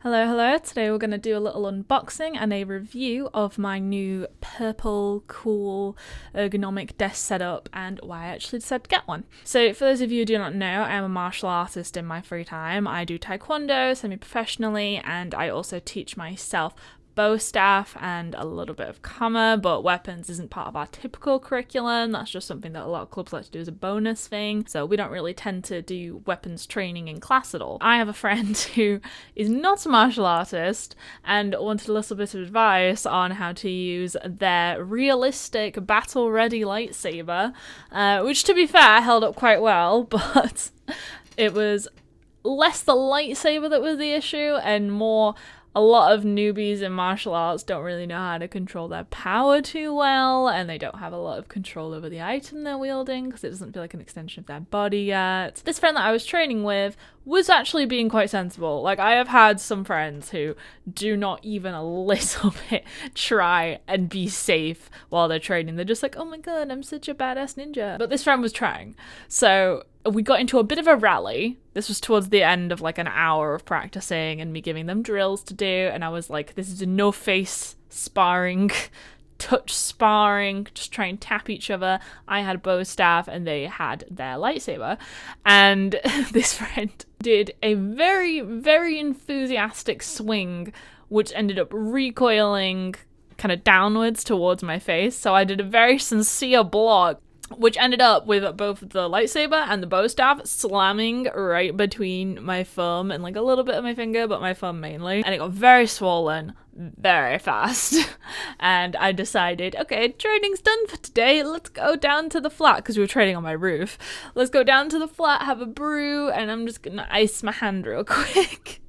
Hello, hello. Today we're going to do a little unboxing and a review of my new purple, cool, ergonomic desk setup and why I actually decided to get one. So for those of you who do not know, I'm a martial artist in my free time. I do taekwondo semi-professionally and I also teach myself bow staff and a little bit of kama, but weapons isn't part of our typical curriculum. That's just something that a lot of clubs like to do as a bonus thing, so we don't really tend to do weapons training in class at all. I have a friend who is not a martial artist and wanted a little bit of advice on how to use their realistic battle-ready lightsaber, which to be fair held up quite well, but it was less the lightsaber that was the issue and more a lot of newbies in martial arts don't really know how to control their power too well, and they don't have a lot of control over the item they're wielding because it doesn't feel like an extension of their body yet. This friend that I was training with was actually being quite sensible. Like, I have had some friends who do not even a little bit try and be safe while they're training. They're just like, oh my god, I'm such a badass ninja. But this friend was trying. So we got into a bit of a rally. This was towards the end of like an hour of practicing and me giving them drills to do. And I was like, this is a no face sparring, touch sparring, just try and tap each other. I had a bow staff and they had their lightsaber. And this friend did a very, very enthusiastic swing, which ended up recoiling kind of downwards towards my face. So I did a very sincere block, which ended up with both the lightsaber and the bow staff slamming right between my thumb and like a little bit of my finger, but my thumb mainly. And it got very swollen very fast. And I decided, okay, training's done for today. Let's go down to the flat, because we were training on my roof. Let's go down to the flat, have a brew, and I'm just gonna ice my hand real quick.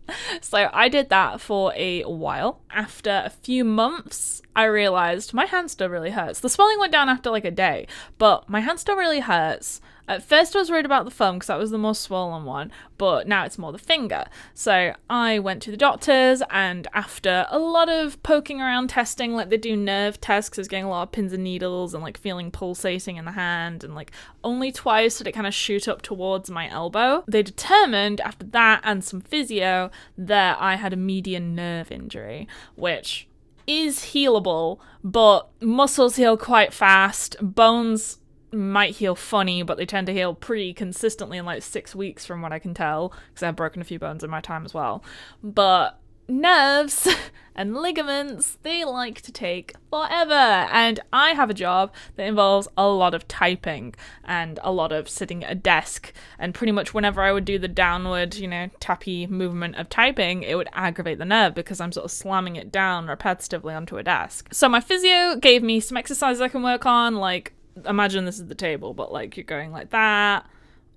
So I did that for a while. After a few months, I realized my hand still really hurts. The swelling went down after like a day, but my hand still really hurts. At first I was worried about the thumb because that was the most swollen one, but now it's more the finger. So I went to the doctors, and after a lot of poking around testing, like they do nerve tests because I was getting a lot of pins and needles and like feeling pulsating in the hand, and like only twice did it kind of shoot up towards my elbow. They determined after that and some physio that I had a median nerve injury, which is healable, but muscles heal quite fast. Bones might heal funny, but they tend to heal pretty consistently in like 6 weeks from what I can tell, because I've broken a few bones in my time as well. But nerves and ligaments, they like to take forever, and I have a job that involves a lot of typing and a lot of sitting at a desk, and pretty much whenever I would do the downward, tappy movement of typing, it would aggravate the nerve because I'm sort of slamming it down repetitively onto a desk. So my physio gave me some exercises I can work on, like imagine this is the table, but like you're going like that,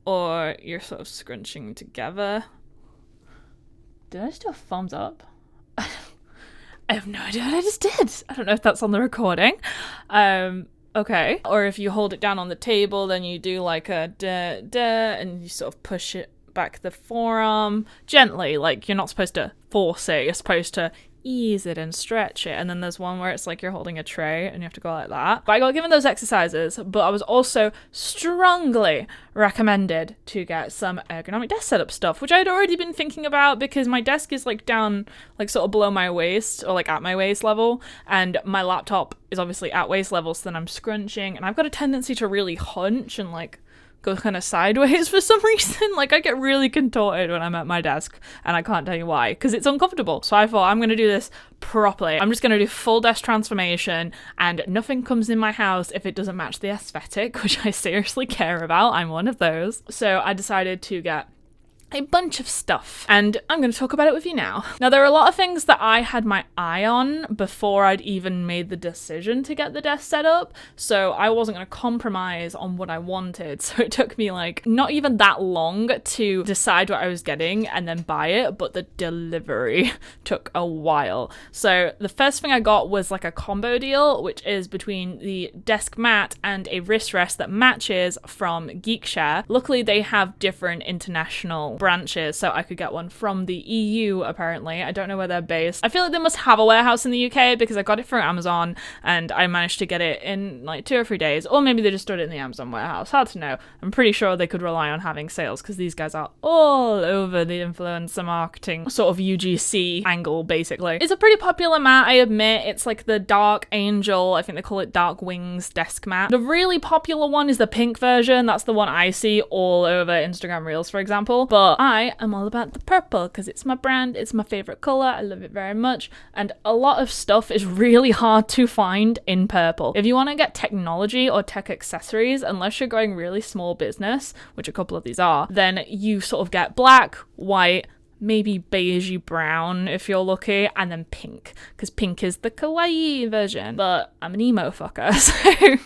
or you're sort of scrunching together. Did I just do a thumbs up? I have no idea what I just did. I don't know if that's on the recording. Okay. Or if you hold it down on the table, then you do like a da da, and you sort of push it back the forearm gently. Like you're not supposed to force it. You're supposed to ease it and stretch it. And then there's one where it's like you're holding a tray and you have to go like that. But I got given those exercises, but I was also strongly recommended to get some ergonomic desk setup stuff, which I had already been thinking about because my desk is like down, like sort of below my waist, or like at my waist level, and my laptop is obviously at waist level, so then I'm scrunching, and I've got a tendency to really hunch and like go kind of sideways for some reason. Like I get really contorted when I'm at my desk, and I can't tell you why, because it's uncomfortable. So I thought, I'm going to do this properly. I'm just going to do full desk transformation, and nothing comes in my house if it doesn't match the aesthetic, which I seriously care about. I'm one of those. So I decided to get a bunch of stuff, and I'm going to talk about it with you now. Now, there are a lot of things that I had my eye on before I'd even made the decision to get the desk set up, so I wasn't going to compromise on what I wanted. So it took me like not even that long to decide what I was getting and then buy it, but the delivery took a while. So the first thing I got was like a combo deal, which is between the desk mat and a wrist rest that matches from Geekshare. Luckily, they have different international international branches, so I could get one from the EU apparently. I don't know where they're based. I feel like they must have a warehouse in the UK because I got it from Amazon and I managed to get it in like 2 or 3 days, or maybe they just stored it in the Amazon warehouse. Hard to know. I'm pretty sure they could rely on having sales because these guys are all over the influencer marketing sort of UGC angle basically. It's a pretty popular mat, I admit. It's like the Dark Angel, I think they call it Dark Wings desk mat. The really popular one is the pink version. That's the one I see all over Instagram Reels, for example. But I am all about the purple because it's my brand, it's my favorite color, I love it very much, and a lot of stuff is really hard to find in purple. If you want to get technology or tech accessories, unless you're going really small business, which a couple of these are, then you sort of get black, white, maybe beigey brown if you're lucky, and then pink, because pink is the kawaii version. But I'm an emo fucker, so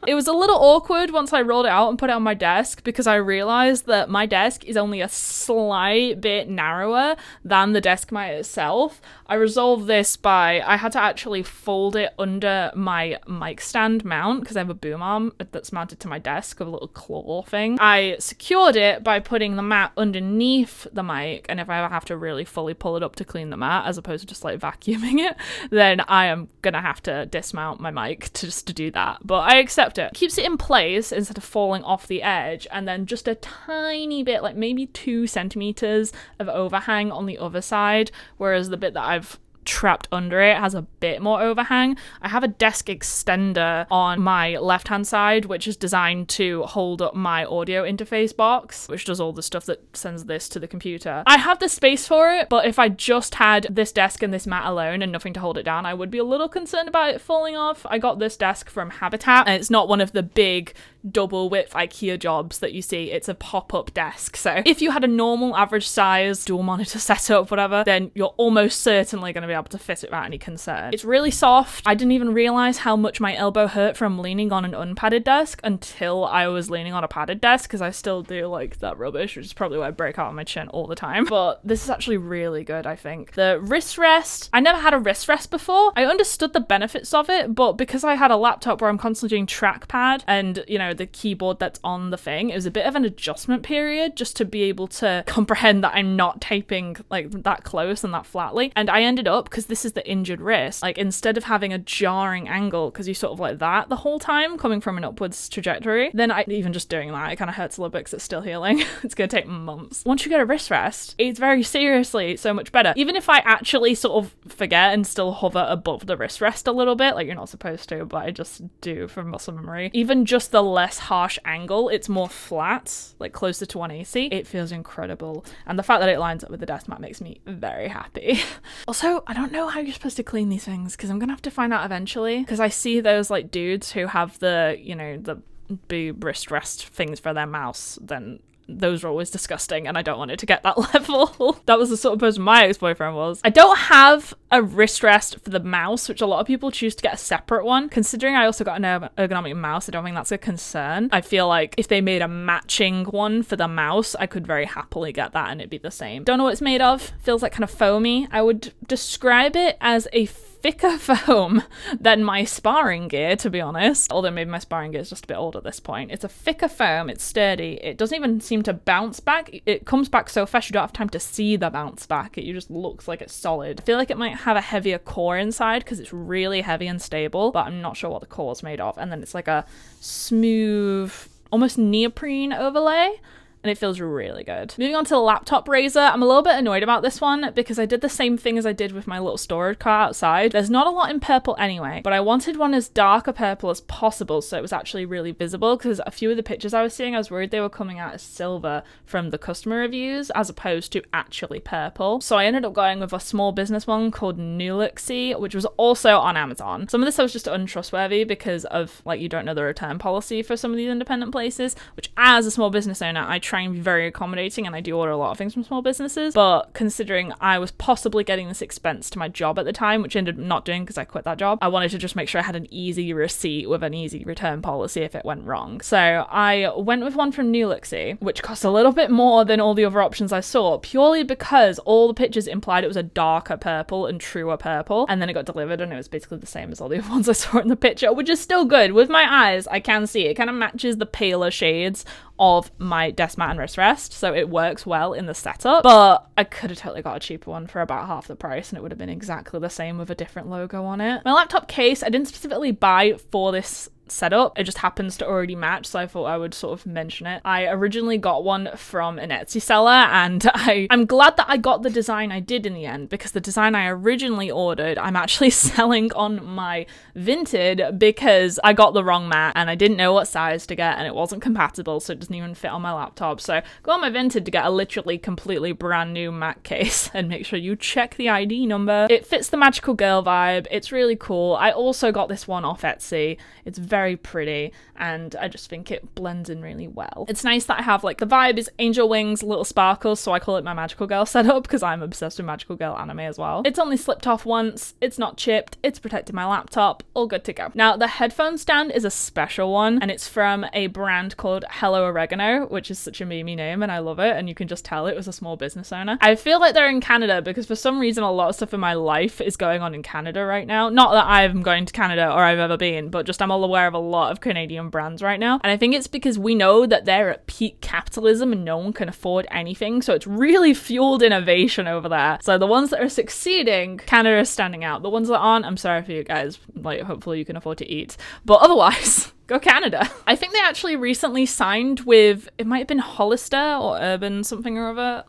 it was a little awkward once I rolled it out and put it on my desk because I realized that my desk is only a slight bit narrower than the desk mat itself. I resolved this by, I had to actually fold it under my mic stand mount because I have a boom arm that's mounted to my desk with a little claw thing. I secured it by putting the mat underneath the mic, and if I ever have to really fully pull it up to clean the mat as opposed to just like vacuuming it, then I am gonna have to dismount my mic to do that. But I accept it. Keeps it in place instead of falling off the edge, and then just a tiny bit, like maybe 2 centimeters of overhang on the other side, whereas the bit that I've trapped under it has a bit more overhang. I have a desk extender on my left hand side which is designed to hold up my audio interface box, which does all the stuff that sends this to the computer. I have the space for it, but if I just had this desk and this mat alone and nothing to hold it down, I would be a little concerned about it falling off. I got this desk from Habitat, and it's not one of the big double width IKEA jobs that you see. It's a pop-up desk, so if you had a normal average size dual monitor setup, whatever, then you're almost certainly going to be able to fit it without any concern. It's really soft. I didn't even realize how much my elbow hurt from leaning on an unpadded desk until I was leaning on a padded desk, because I still do like that rubbish, which is probably why I break out on my chin all the time. But this is actually really good, I think. The wrist rest, I never had a wrist rest before. I understood the benefits of it, but because I had a laptop where I'm constantly doing trackpad and, you know, the keyboard that's on the thing, it was a bit of an adjustment period just to be able to comprehend that I'm not taping like that close and that flatly. And I ended up, because this is the injured wrist, like instead of having a jarring angle, because you sort of like that the whole time coming from an upwards trajectory, then even just doing that, it kind of hurts a little bit because it's still healing. It's gonna take months. Once you get a wrist rest, it's very seriously so much better. Even if I actually sort of forget and still hover above the wrist rest a little bit, like you're not supposed to, but I just do from muscle memory, even just the less harsh angle, it's more flat, like closer to 180. It feels incredible, and the fact that it lines up with the desk mat makes me very happy. Also, I don't know how you're supposed to clean these things, because I'm gonna have to find out eventually, because I see those like dudes who have the, you know, the boob wrist rest things for their mouse, then those are always disgusting and I don't want it to get that level. That was the sort of person my ex-boyfriend was. I don't have a wrist rest for the mouse, which a lot of people choose to get a separate one. Considering I also got an ergonomic mouse, I don't think that's a concern. I feel like if they made a matching one for the mouse, I could very happily get that and it'd be the same. Don't know what it's made of. Feels like kind of foamy. I would describe it as a thicker foam than my sparring gear, to be honest. Although maybe my sparring gear is just a bit old at this point. It's a thicker foam, it's sturdy, it doesn't even seem to bounce back. It comes back so fast you don't have time to see the bounce back. It just looks like it's solid. I feel like it might have a heavier core inside because it's really heavy and stable, but I'm not sure what the core is made of. And then it's like a smooth, almost neoprene overlay, and it feels really good. Moving on to the laptop raiser, I'm a little bit annoyed about this one because I did the same thing as I did with my little storage cart outside. There's not a lot in purple anyway, but I wanted one as dark a purple as possible so it was actually really visible, because a few of the pictures I was seeing, I was worried they were coming out as silver from the customer reviews as opposed to actually purple. So I ended up going with a small business one called Nuluxy, which was also on Amazon. Some of this I was just untrustworthy because of, like, you don't know the return policy for some of these independent places, which as a small business owner, I try and be very accommodating and I do order a lot of things from small businesses, but considering I was possibly getting this expense to my job at the time, which I ended up not doing because I quit that job, I wanted to just make sure I had an easy receipt with an easy return policy if it went wrong. So I went with one from Nuluxy, which cost a little bit more than all the other options I saw, purely because all the pictures implied it was a darker purple and truer purple, and then it got delivered and it was basically the same as all the other ones I saw in the picture, which is still good. With my eyes, I can see it kind of matches the paler shades of my desk mat and wrist rest, so it works well in the setup, but I could have totally got a cheaper one for about half the price and it would have been exactly the same with a different logo on it. My laptop case, I didn't specifically buy for this setup, it just happens to already match, so I thought I would sort of mention it. I originally got one from an Etsy seller, and I'm glad that I got the design I did in the end, because the design I originally ordered I'm actually selling on my Vinted because I got the wrong mat and I didn't know what size to get and it wasn't compatible, so it doesn't even fit on my laptop. So go on my Vinted to get a literally completely brand new Mac case and make sure you check the ID number. It fits the magical girl vibe, it's really cool. I also got this one off Etsy. It's very pretty and I just think it blends in really well. It's nice that I have like the vibe is angel wings, little sparkles, so I call it my magical girl setup because I'm obsessed with magical girl anime as well. It's only slipped off once, it's not chipped, it's protected my laptop, all good to go. Now the headphone stand is a special one and it's from a brand called Hello Oregano, which is such a memey name and I love it, and you can just tell it was a small business owner. I feel like they're in Canada because for some reason a lot of stuff in my life is going on in Canada right now. Not that I'm going to Canada or I've ever been, but just I'm all aware of a lot of Canadian brands right now, and I think it's because we know that they're at peak capitalism and no one can afford anything, so it's really fueled innovation over there. So the ones that are succeeding, Canada is standing out. The ones that aren't, I'm sorry for you guys, like hopefully you can afford to eat, but otherwise go Canada. I think they actually recently signed with, it might have been Hollister or Urban something or other,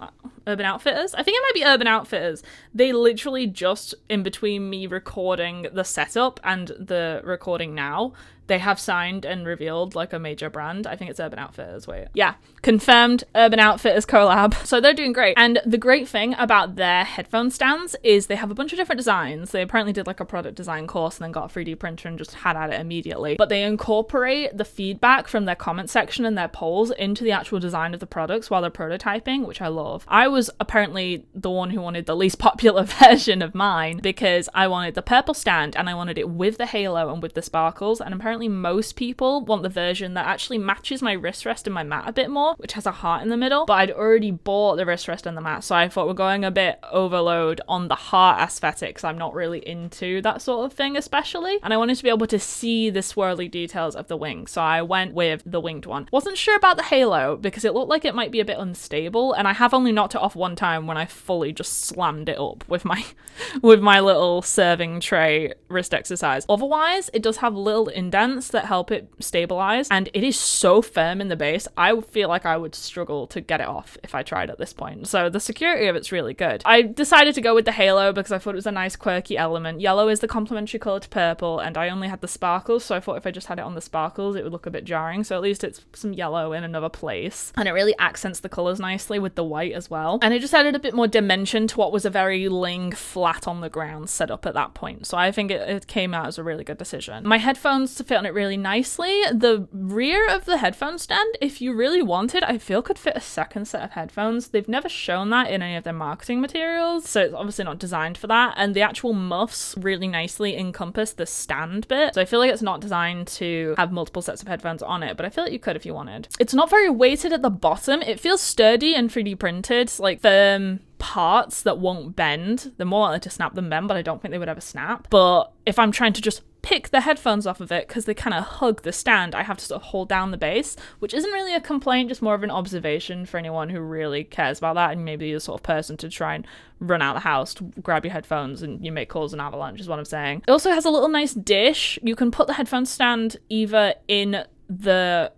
Urban Outfitters. I think it might be Urban Outfitters. They literally just, in between me recording the setup and the recording now, they have signed and revealed like a major brand. I think it's Urban Outfitters. Wait. Yeah. Confirmed Urban Outfitters collab. So they're doing great. And the great thing about their headphone stands is they have a bunch of different designs. They apparently did like a product design course and then got a 3D printer and just had at it immediately. But they incorporate the feedback from their comment section and their polls into the actual design of the products while they're prototyping, which I love. I was apparently the one who wanted the least popular version of mine because I wanted the purple stand and I wanted it with the halo and with the sparkles, and apparently most people want the version that actually matches my wrist rest and my mat a bit more, which has a heart in the middle, but I'd already bought the wrist rest and the mat, so I thought we're going a bit overload on the heart aesthetics. I'm not really into that sort of thing especially, and I wanted to be able to see the swirly details of the wing, so I went with the winged one. Wasn't sure about the halo because it looked like it might be a bit unstable, and I have only knocked it off one time when I fully just slammed it up with my little serving tray wrist exercise. Otherwise, it does have little indents that help it stabilize, and it is so firm in the base. I feel like I would struggle to get it off if I tried at this point, so the security of it's really good. I decided to go with the halo because I thought it was a nice quirky element. Yellow is the complementary color to purple, and I only had the sparkles, so I thought if I just had it on the sparkles it would look a bit jarring, so at least it's some yellow in another place, and it really accents the colors nicely with the white as well, and it just added a bit more dimension to what was a very laying flat on the ground setup at that point, so I think it came out as a really good decision. My headphones to fit on it really nicely. The rear of the headphone stand, if you really wanted, I feel could fit a second set of headphones. They've never shown that in any of their marketing materials, so it's obviously not designed for that, and the actual muffs really nicely encompass the stand bit, so I feel like it's not designed to have multiple sets of headphones on it, but I feel like you could if you wanted. It's not very weighted at the bottom. It feels sturdy and 3D printed, like firm parts that won't bend. They're more likely to snap than bend, but I don't think they would ever snap. But if I'm trying to just pick the headphones off of it because they kind of hug the stand, I have to sort of hold down the base, which isn't really a complaint, just more of an observation for anyone who really cares about that and maybe you're the sort of person to try and run out of the house to grab your headphones and you may cause an avalanche is what I'm saying. It also has a little nice dish. You can put the headphone stand either in the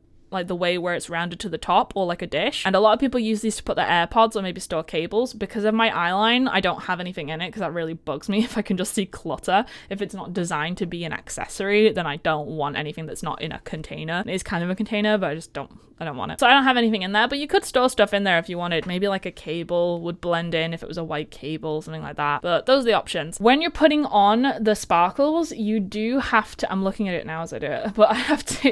way where it's rounded to the top or like a dish, and a lot of people use these to put their AirPods or maybe store cables. Because of my eyeline, I don't have anything in it because that really bugs me if I can just see clutter. If it's not designed to be an accessory, then I don't want anything that's not in a container. It is kind of a container, but I don't want it, so I don't have anything in there. But you could store stuff in there if you wanted. Maybe like a cable would blend in if it was a white cable, something like that, but those are the options. When you're putting on the sparkles, you do have to, I'm looking at it now as I do it, but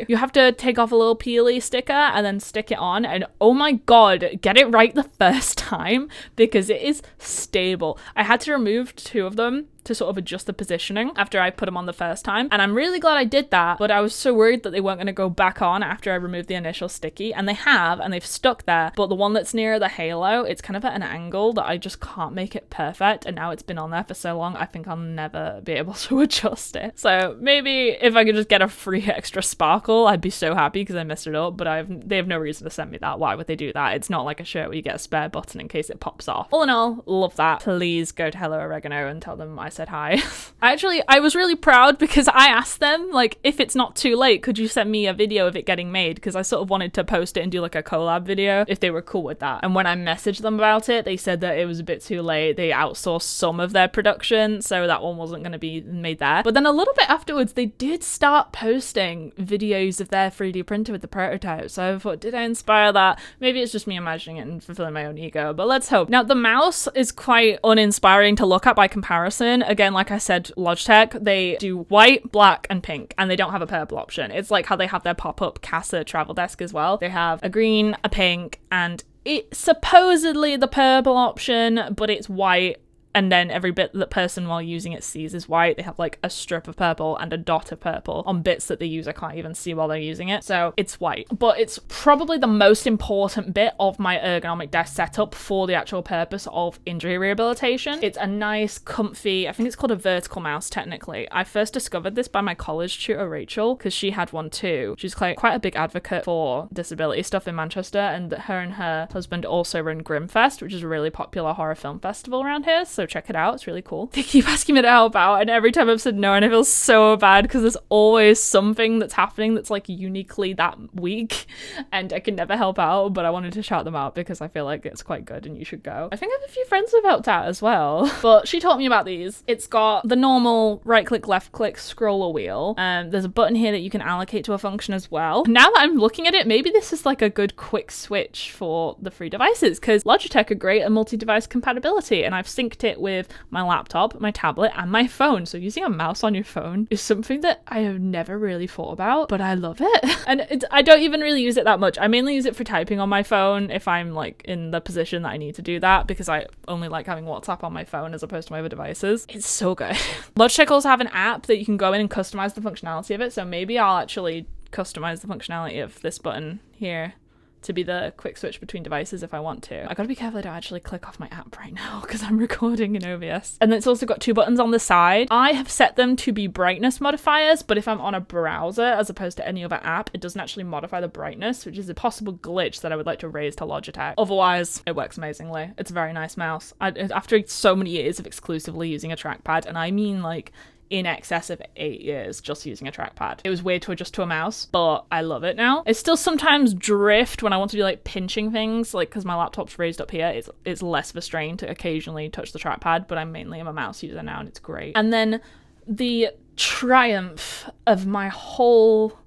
you have to take off a little peely sticker and then stick it on, and oh my god, get it right the first time because it is stable. I had to remove 2 of them to sort of adjust the positioning after I put them on the first time. And I'm really glad I did that, but I was so worried that they weren't going to go back on after I removed the initial sticky, and they have, and they've stuck there. But the one that's near the halo, it's kind of at an angle that I just can't make it perfect, and now it's been on there for so long, I think I'll never be able to adjust it. So maybe if I could just get a free extra sparkle, I'd be so happy because I messed it up, but they have no reason to send me that. Why would they do that? It's not like a shirt where you get a spare button in case it pops off. All in all, love that. Please go to Hello Oregano and tell them I said hi. I was really proud because I asked them, like, if it's not too late, could you send me a video of it getting made? Because I sort of wanted to post it and do like a collab video if they were cool with that. And when I messaged them about it, they said that it was a bit too late. They outsourced some of their production, so that one wasn't going to be made there. But then a little bit afterwards, they did start posting videos of their 3D printer with the prototype. So I thought, did I inspire that? Maybe it's just me imagining it and fulfilling my own ego, but let's hope. Now, the mouse is quite uninspiring to look at by comparison. Again, like I said, Logitech, they do white, black, and pink, and they don't have a purple option. It's like how they have their pop-up Casa travel desk as well. They have a green, a pink, and it's supposedly the purple option, but it's white. And then every bit that person while using it sees is white. They have like a strip of purple and a dot of purple on bits that the user can't even see while they're using it. So it's white. But it's probably the most important bit of my ergonomic desk setup for the actual purpose of injury rehabilitation. It's a nice, comfy, I think it's called a vertical mouse technically. I first discovered this by my college tutor, Rachel, because she had one too. She's quite a big advocate for disability stuff in Manchester, and her husband also run Grimfest, which is a really popular horror film festival around here. So check it out, it's really cool. They keep asking me to help out, and every time I've said no, and I feel so bad because there's always something that's happening that's like uniquely that week, and I can never help out, but I wanted to shout them out because I feel like it's quite good and you should go. I think I have a few friends who've helped out as well, but she taught me about these. It's got the normal right click, left click scroller wheel, and there's a button here that you can allocate to a function as well. Now that I'm looking at it, maybe this is like a good quick switch for the free devices, because Logitech are great at multi-device compatibility, and I've synced it with my laptop, my tablet, and my phone. So using a mouse on your phone is something that I have never really thought about, but I love it. And I don't even really use it that much. I mainly use it for typing on my phone if I'm like in the position that I need to do that, because I only like having WhatsApp on my phone as opposed to my other devices. It's so good. Logitech also have an app that you can go in and customize the functionality of it. So maybe I'll actually customize the functionality of this button here to be the quick switch between devices if I want to. I gotta be careful I don't actually click off my app right now because I'm recording in OBS. And then it's also got two buttons on the side. I have set them to be brightness modifiers, but if I'm on a browser as opposed to any other app, it doesn't actually modify the brightness, which is a possible glitch that I would like to raise to Logitech. Otherwise, it works amazingly. It's a very nice mouse. After so many years of exclusively using a trackpad, and I mean like in excess of 8 years just using a trackpad. It was weird to adjust to a mouse, but I love it now. I still sometimes drift when I want to do like pinching things, like because my laptop's raised up here, it's less of a strain to occasionally touch the trackpad, but I mainly am a mouse user now and it's great. And then the triumph of my whole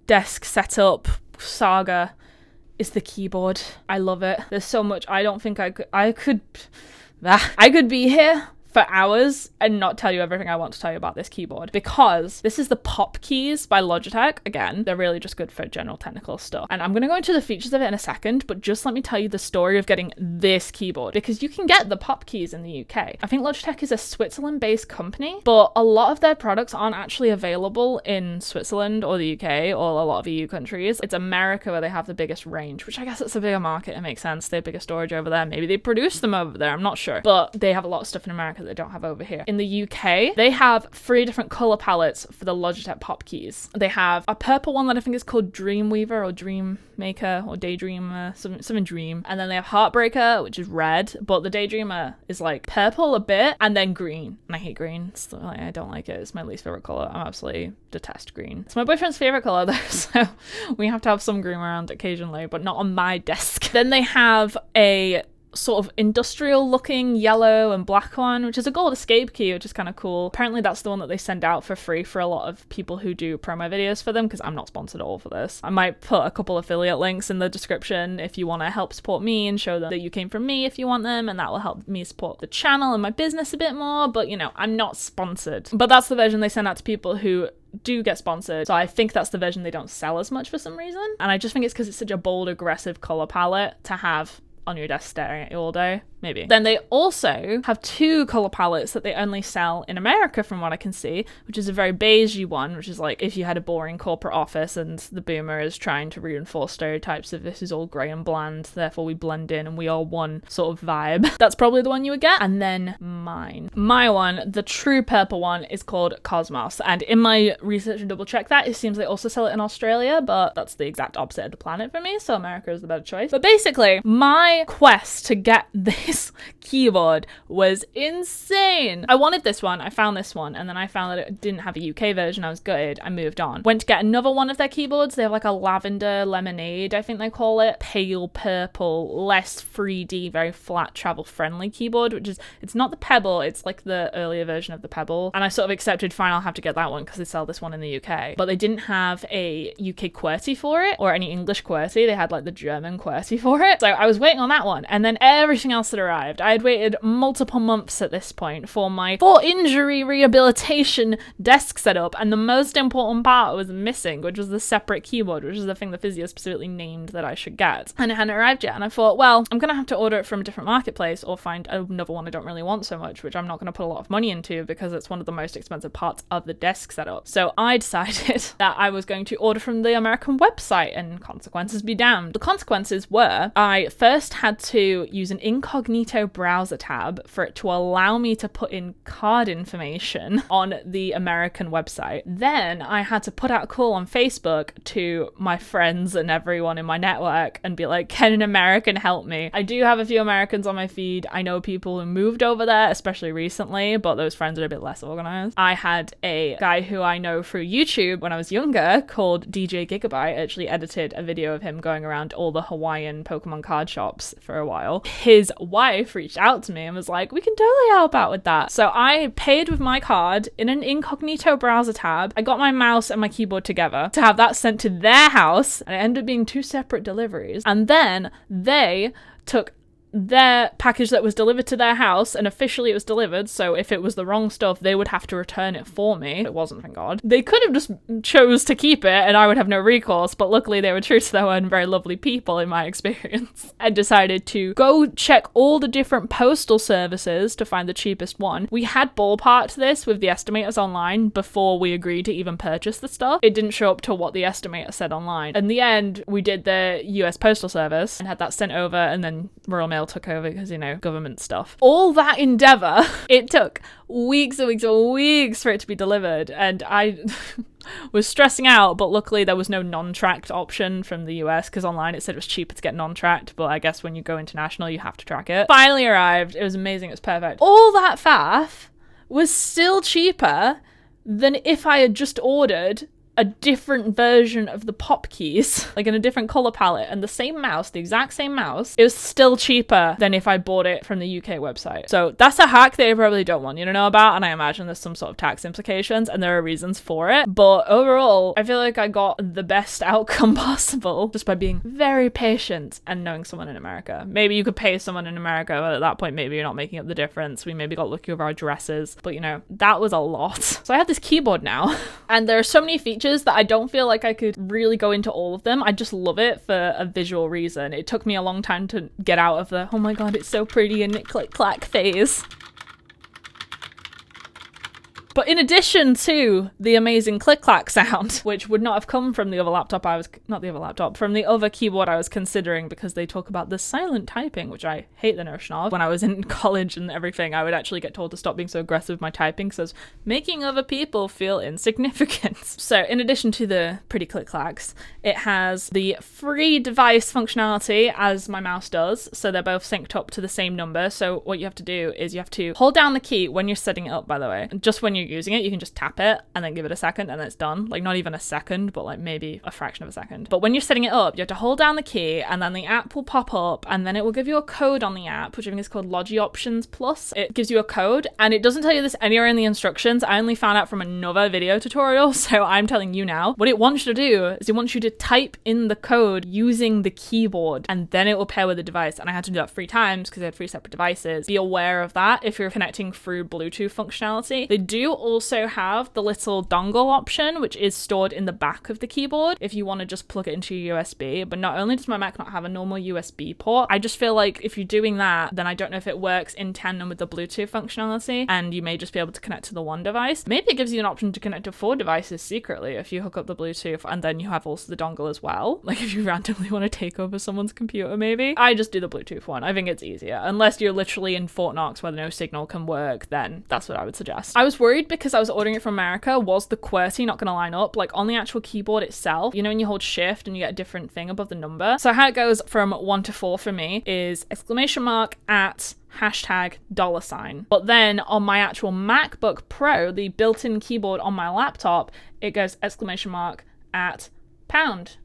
desk setup saga is the keyboard. I love it. There's so much. I don't think I could be here for hours and not tell you everything I want to tell you about this keyboard, because this is the Pop Keys by Logitech. Again, they're really just good for general technical stuff. And I'm going to go into the features of it in a second, but just let me tell you the story of getting this keyboard, because you can get the Pop Keys in the UK. I think Logitech is a Switzerland-based company, but a lot of their products aren't actually available in Switzerland or the UK or a lot of EU countries. It's America where they have the biggest range, which I guess it's a bigger market. It makes sense. They have bigger storage over there. Maybe they produce them over there. I'm not sure. But they have a lot of stuff in America they don't have over here. In the UK, they have 3 different color palettes for the Logitech Pop Keys. They have a purple one that I think is called Dreamweaver or Dreammaker or Daydreamer, something dream. And then they have Heartbreaker, which is red, but the Daydreamer is like purple a bit and then green. And I hate green. So I don't like it. It's my least favorite color. I absolutely detest green. It's my boyfriend's favorite color though, so we have to have some green around occasionally, but not on my desk. Then they have a sort of industrial looking yellow and black one, which is a gold escape key, which is kind of cool. Apparently that's the one that they send out for free for a lot of people who do promo videos for them, because I'm not sponsored at all for this. I might put a couple affiliate links in the description if you want to help support me and show them that you came from me if you want them, and that will help me support the channel and my business a bit more. But you know, I'm not sponsored, but that's the version they send out to people who do get sponsored. So I think that's the version they don't sell as much for some reason, and I just think it's because it's such a bold, aggressive color palette to have on your desk staring at you all day. maybe. Then they also have 2 color palettes that they only sell in America from what I can see, which is a very beigey one, which is like if you had a boring corporate office and the boomer is trying to reinforce stereotypes of this is all grey and bland, therefore we blend in and we are one sort of vibe. That's probably the one you would get. And then my one, the true purple one, is called Cosmos. And in my research and double check that, it seems they also sell it in Australia, but that's the exact opposite of the planet for me, so America is the better choice. But basically, my quest to get this keyboard was insane. I wanted this one, I found this one, and then I found that it didn't have a UK version. I was gutted. I moved on. Went to get another one of their keyboards. They have like a lavender lemonade, I think they call it. Pale purple, less 3D, very flat, travel friendly keyboard, which is, it's not the Pebble, it's like the earlier version of the Pebble. And I sort of accepted, fine, I'll have to get that one because they sell this one in the UK. But they didn't have a UK QWERTY for it, or any English QWERTY. They had like the German QWERTY for it. So I was waiting on that one. And then everything else had arrived. I had waited multiple months at this point for my injury rehabilitation desk setup. And the most important part was missing, which was the separate keyboard, which is the thing the physio specifically named that I should get. And it hadn't arrived yet. And I thought, well, I'm going to have to order it from a different marketplace or find another one I don't really want so much, which I'm not going to put a lot of money into because it's one of the most expensive parts of the desk setup. So I decided that I was going to order from the American website, and consequences be damned. The consequences were I first had to use an incognito browser tab for it to allow me to put in card information on the American website. Then I had to put out a call on Facebook to my friends and everyone in my network and be like, can an American help me? I do have a few Americans on my feed. I know people who moved over there, especially recently, but those friends are a bit less organized. I had a guy who I know through YouTube when I was younger called DJ Gigabyte. I actually edited a video of him going around all the Hawaiian Pokemon card shops for a while. His wife reached out to me and was like, we can totally help out with that. So I paid with my card in an incognito browser tab. I got my mouse and my keyboard together to have that sent to their house, and it ended up being 2 separate deliveries. And then they took their package that was delivered to their house, and officially it was delivered, so if it was the wrong stuff they would have to return it for me. It wasn't, thank God. They could have just chose to keep it and I would have no recourse, but luckily they were true to their word and very lovely people in my experience, and decided to go check all the different postal services to find the cheapest one. We had ballparked this with the estimators online before we agreed to even purchase the stuff. It didn't show up to what the estimator said online. In the end, we did the US Postal Service and had that sent over, and then Royal Mail took over because, you know, government stuff. All that endeavor, it took weeks and weeks and weeks for it to be delivered, and I was stressing out, but luckily there was no non-tracked option from the US because online it said it was cheaper to get non-tracked, but I guess when you go international you have to track it. Finally arrived. It was amazing. It was perfect. All that faff was still cheaper than if I had just ordered a different version of the pop keys, like in a different color palette, and the same mouse, the exact same mouse. It was still cheaper than if I bought it from the UK website. So that's a hack that you probably don't want you to know about, and I imagine there's some sort of tax implications and there are reasons for it. But overall, I feel like I got the best outcome possible just by being very patient and knowing someone in America. Maybe you could pay someone in America, but at that point maybe you're not making up the difference. We maybe got lucky with our addresses, but you know, that was a lot. So I have this keyboard now, and there are so many features that I don't feel like I could really go into all of them. I just love it for a visual reason. It took me a long time to get out of the, oh my god, it's so pretty and it click clack phase. But in addition to the amazing click-clack sound, which would not have come from the other laptop from the other keyboard I was considering, because they talk about the silent typing, which I hate the notion of. When I was in college and everything, I would actually get told to stop being so aggressive with my typing, because making other people feel insignificant. So in addition to the pretty click-clacks, it has the free device functionality, as my mouse does, so they're both synced up to the same number. So what you have to do is you have to hold down the key when you're setting it up, by the way. Just when you're using it, you can just tap it and then give it a second and then it's done. Like not even a second, but like maybe a fraction of a second. But when you're setting it up, you have to hold down the key and then the app will pop up, and then it will give you a code on the app, which I think is called Logi Options Plus. It gives you a code, and it doesn't tell you this anywhere in the instructions. I only found out from another video tutorial, so I'm telling you now. What it wants you to do is it wants you to type in the code using the keyboard, and then it will pair with the device. And I had to do that 3 times because I had 3 separate devices. Be aware of that if you're connecting through Bluetooth functionality. They do also have the little dongle option, which is stored in the back of the keyboard if you want to just plug it into your USB. But not only does my Mac not have a normal USB port, I just feel like if you're doing that, then I don't know if it works in tandem with the Bluetooth functionality, and you may just be able to connect to the one device. Maybe it gives you an option to connect to 4 devices secretly if you hook up the Bluetooth and then you have also the dongle as well. Like if you randomly want to take over someone's computer, maybe. I just do the Bluetooth one. I think it's easier. Unless you're literally in Fort Knox where no signal can work, then that's what I would suggest. I was worried because I was ordering it from America. Was the QWERTY not going to line up? Like on the actual keyboard itself, you know, when you hold shift and you get a different thing above the number. So how it goes from 1 to 4 for me is exclamation mark at $$ But then on my actual MacBook Pro, the built-in keyboard on my laptop, it goes exclamation mark at £.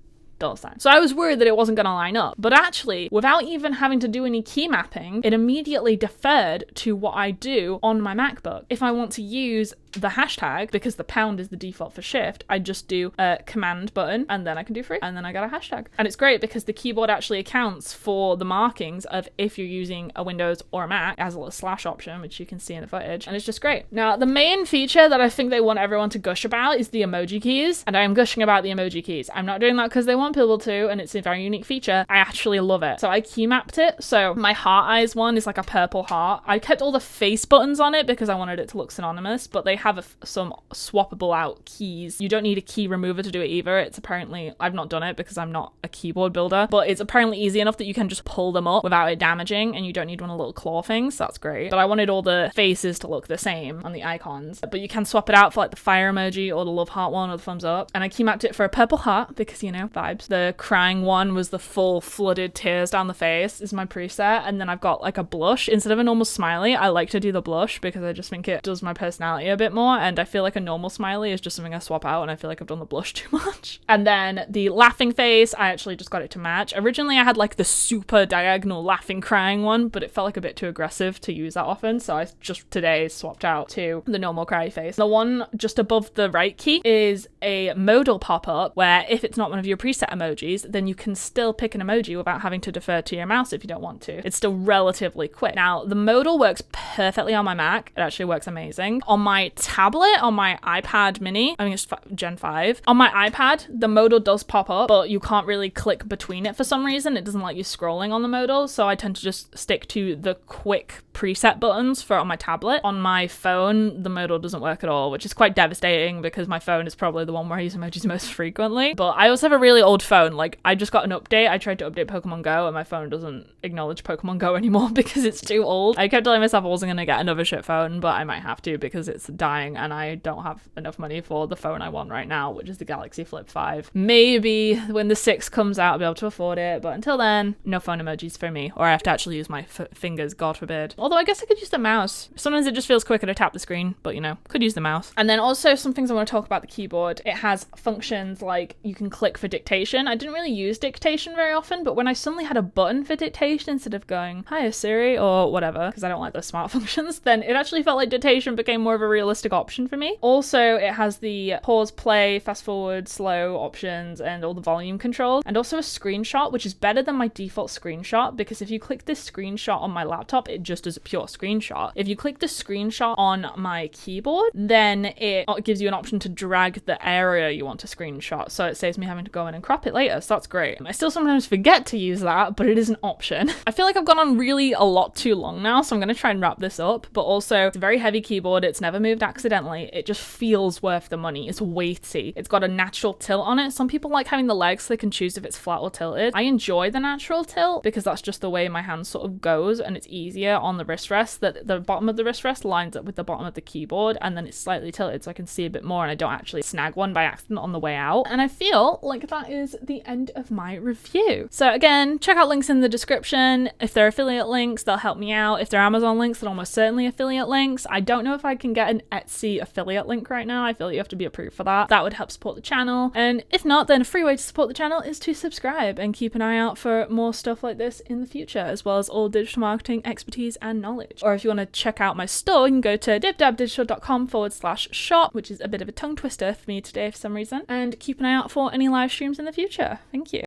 So I was worried that it wasn't going to line up, but actually, without even having to do any key mapping, it immediately deferred to what I do on my MacBook. If I want to use the hashtag, because the pound is the default for shift, I just do a command button and then I can do free and then I got a hashtag. And it's great because the keyboard actually accounts for the markings of if you're using a Windows or a Mac. It has a little slash option, which you can see in the footage, and it's just great. Now, the main feature that I think they want everyone to gush about is the emoji keys, and I am gushing about the emoji keys. I'm not doing that because they want people to, and it's a very unique feature. I actually love it. So I key mapped it. So my heart eyes one is like a purple heart. I kept all the face buttons on it because I wanted it to look synonymous, but they have some swappable out keys. You don't need a key remover to do it either. It's apparently, I've not done it because I'm not a keyboard builder, but it's apparently easy enough that you can just pull them up without it damaging, and you don't need one of the little claw things, so that's great. But I wanted all the faces to look the same on the icons, but you can swap it out for like the fire emoji or the love heart one or the thumbs up. And I key mapped it for a purple heart because, you know, vibes. The crying one was the full flooded tears down the face is my preset, and then I've got like a blush. Instead of a normal smiley, I like to do the blush because I just think it does my personality a bit more, and I feel like a normal smiley is just something I swap out, and I feel like I've done the blush too much. And then the laughing face, I actually just got it to match. Originally I had like the super diagonal laughing crying one, but it felt like a bit too aggressive to use that often, so I just today swapped out to the normal cry face. The one just above the right key is a modal pop-up where if it's not one of your preset emojis, then you can still pick an emoji without having to defer to your mouse if you don't want to. It's still relatively quick. Now, the modal works perfectly on my Mac. It actually works amazing. On my tablet, on my iPad mini, I think it's Gen 5. On my iPad, the modal does pop up, but you can't really click between it for some reason. It doesn't like you scrolling on the modal, so I tend to just stick to the quick preset buttons for on my tablet. On my phone, the modal doesn't work at all, which is quite devastating because my phone is probably the one where I use emojis most frequently. But I also have a really old phone. Like, I just got an update. I tried to update Pokemon Go and my phone doesn't acknowledge Pokemon Go anymore because it's too old. I kept telling myself I wasn't going to get another shit phone, but I might have to because it's dying and I don't have enough money for the phone I want right now, which is the Galaxy Flip 5. Maybe when the 6 comes out I'll be able to afford it, but until then, no phone emojis for me, or I have to actually use my fingers, God forbid. Although I guess I could use the mouse. Sometimes it just feels quicker to tap the screen, but you know, could use the mouse. And then also some things I want to talk about the keyboard. It has functions like you can click for dictation. I didn't really use dictation very often, but when I suddenly had a button for dictation instead of going, "Hi Siri," or whatever, because I don't like those smart functions, then it actually felt like dictation became more of a realistic option for me. Also, it has the pause, play, fast forward, slow options, and all the volume controls, and also a screenshot, which is better than my default screenshot, because if you click this screenshot on my laptop, it just does a pure screenshot. If you click the screenshot on my keyboard, then it gives you an option to drag the area you want to screenshot, so it saves me having to go in and crop it later, so that's great. I still sometimes forget to use that, but it is an option. I feel like I've gone on really a lot too long now, so I'm going to try and wrap this up, but also it's a very heavy keyboard. It's never moved accidentally. It just feels worth the money. It's weighty. It's got a natural tilt on it. Some people like having the legs so they can choose if it's flat or tilted. I enjoy the natural tilt because that's just the way my hand sort of goes, and it's easier on the wrist rest, that the bottom of the wrist rest lines up with the bottom of the keyboard, and then it's slightly tilted so I can see a bit more and I don't actually snag one by accident on the way out. And I feel like that is the end of my review. So again, check out links in the description. If they're affiliate links, they'll help me out. If they're Amazon links, they're almost certainly affiliate links. I don't know if I can get an Etsy affiliate link right now. I feel like you have to be approved for that. That would help support the channel. And if not, then a free way to support the channel is to subscribe and keep an eye out for more stuff like this in the future, as well as all digital marketing expertise and knowledge. Or if you want to check out my store, you can go to dibdabdigital.com/shop, which is a bit of a tongue twister for me today for some reason, and keep an eye out for any live streams in the future. Thank you.